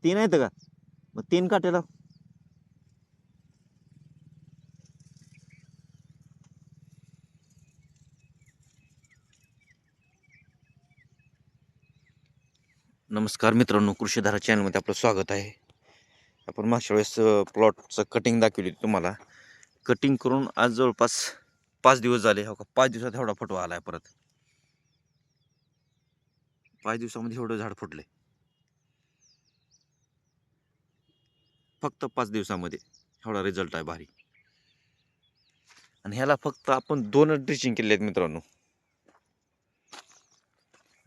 तीन आहेत का? मग तीन काट्याला. नमस्कार मित्रांनो, कृषीधारा चॅनलमध्ये आपलं स्वागत आहे. आपण मागच्या वेळेस प्लॉटचं कटिंग दाखवली तुम्हाला. कटिंग करून आज जवळपास 5 दिवस झाले. हो का, 5 दिवसात एवढा फुटवा आलाय. परत 5 दिवसामध्ये एवढं झाड फुटले. फक्त 5 दिवसामध्ये एवढा रिझल्ट आहे भारी. आणि ह्याला फक्त आपण 2च ड्रिचिंग केले आहेत मित्रांनो.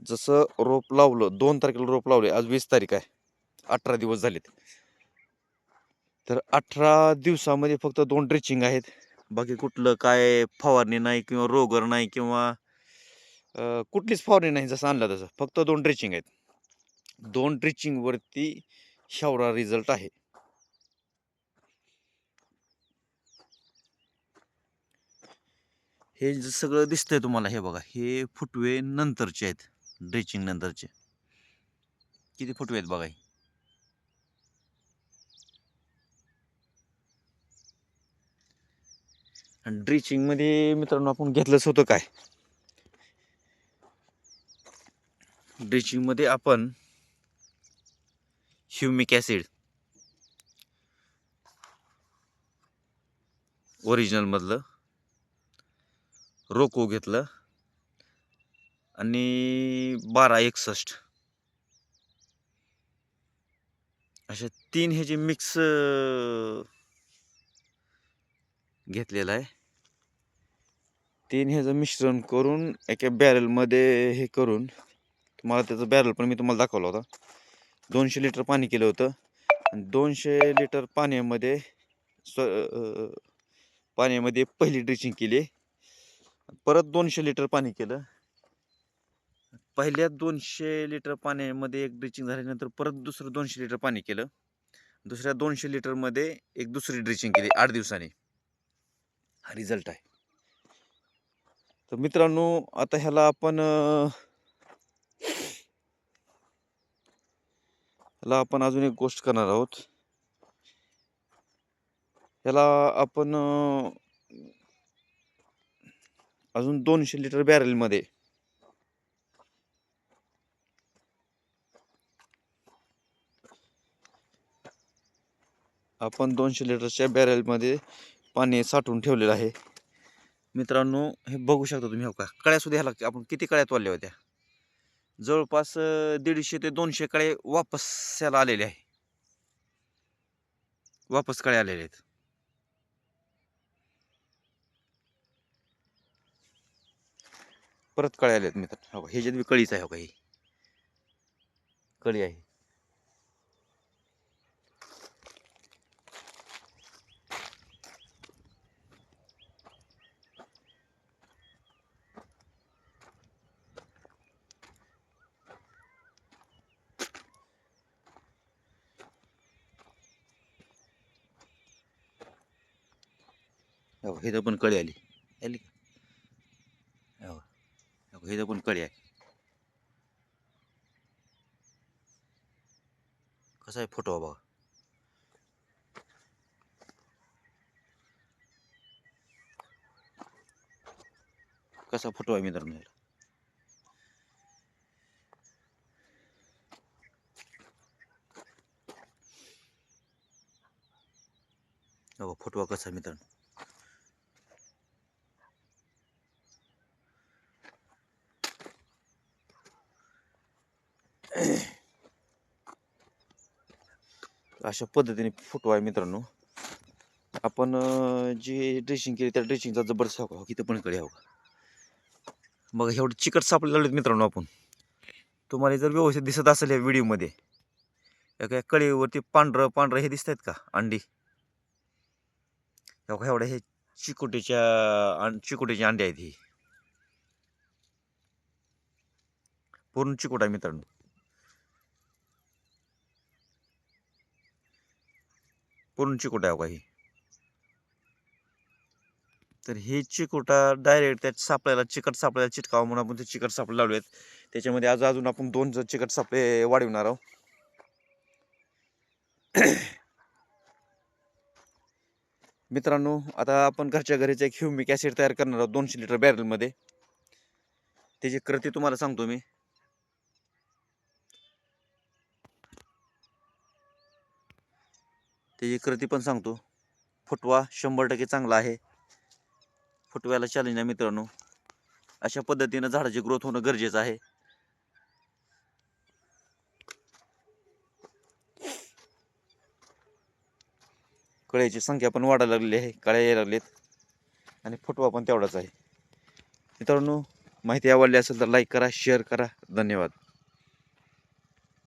जसं रोप लावलं 2 तारखेला रोप लावले, आज 20 तारीख आहे, 18 दिवस झालेत. तर 18 दिवसामध्ये फक्त 2 ड्रिचिंग आहेत. बाकी कुठलं काय फवारणी नाही किंवा रोगर नाही किंवा कुठलीच फवारणी नाही. जसं आणलं तसं फक्त 2 ड्रिचिंग आहेत. 2 ड्रिचिंग वरती एवढा रिझल्ट आहे. हे जे सगळं दिसतंय तुम्हाला, हे बघा, हे फुटवे नंतरचे आहेत. ड्रिचिंग नंतरचे किती फुटवे आहेत बघा. आणि ड्रिचिंग मध्ये मित्रांनो आपण घेतलंच होतं काय, ड्रिचिंग मध्ये आपण ह्युमिक ॲसिड ओरिजिनल मधलं रोको घेतलं आणि 1261 अशा 3 ह्याचे मिक्स घेतलेलं आहे. 3 ह्याचं मिश्रण करून एका बॅरलमध्ये हे करून, तुम्हाला त्याचं बॅरल पण मी तुम्हाला दाखवला होता. 200 लिटर पाणी केलं होतं आणि 200 लिटर पाण्यामध्ये पहिली ड्रिचिंग केली. परत 200 लिटर पाणी केलं. पहिल्या 200 लिटर पाण्यामध्ये एक ड्रिचिंग झाल्यानंतर परत दुसरं 200 लिटर पाणी केलं. दुसऱ्या 200 लिटरमध्ये एक दुसरी ड्रिचिंग केली 8 दिवसांनी. हा रिझल्ट आहे. तर मित्रांनो, आता ह्याला आपण अजून एक गोष्ट करणार आहोत. ह्याला आपण अजून 200 लिटर बॅरलमध्ये आपण 200 लिटरच्या बॅरलमध्ये पाणी साठवून ठेवलेलं आहे. मित्रांनो, हे बघू शकता तुम्ही. हो का, कळ्या सुद्धा ह्याला आपण किती कळ्या तोडल्या होत्या. जवळपास 150 ते 200 कळे वापस याला आलेले आहे. वापस कळे आलेले आहेत. परत कळे आले आहेत मित्र. हो, ह्याच्यात बी कळीच आहे. हो का, ही कळी आहे. हो, हे पण कळी आली आली. हो, हे पण कळी आहे. कसा आहे फोटो बघा. कसा फोटो आहे मित्रांनो. हो, फोटो कसा आहे मित्रांनो. अशा पद्धतीने फोटो आहे मित्रांनो. आपण जी ड्रेसिंग केली त्या ड्रेसिंगचा जबरदस्त हो, किती पण कडे हो. मग एवढे चिकट सापडले लावलेत मित्रांनो आपण. तुम्हाला जर व्यवस्थित दिसत असेल या व्हिडिओमध्ये, एका कळीवरती पांढरं पांढरं हे दिसत आहेत का अंडी. एवढ्या हे चिकोटीचे अंडे आहेत. ही पूर्ण चिकोट आहे मित्रांनो. पूर्ण चिकोट आहे का ही. तर हे चिकोटा डायरेक्ट त्या सापळ्याला, चिकट सापळ्याला चिटकावं म्हणून आपण ते चिकट सापळे लावले आहेत. त्याच्यामध्ये अजून आपण 2 चिकट सापळे वाढवणार आहोत. मित्रांनो, आता आपण घरच्या घरीच एक ह्युमिक ॲसिड तयार करणार आहोत 200 लिटर बॅरलमध्ये. त्याची कृती तुम्हाला सांगतो मी. त्याची कृती पण सांगतो. फुटवा 100% चांगला आहे. फुटव्याला चॅलेंज आहे मित्रांनो. अशा पद्धतीनं झाडाची ग्रोथ होणं गरजेचं आहे. कळ्याची संख्या पण वाढायला लागलेली आहे, कळ्या यायला लागलेत आणि फुटवा पण तेवढाच आहे. मित्रांनो, माहिती आवडली असेल तर लाईक करा, शेअर करा. धन्यवाद.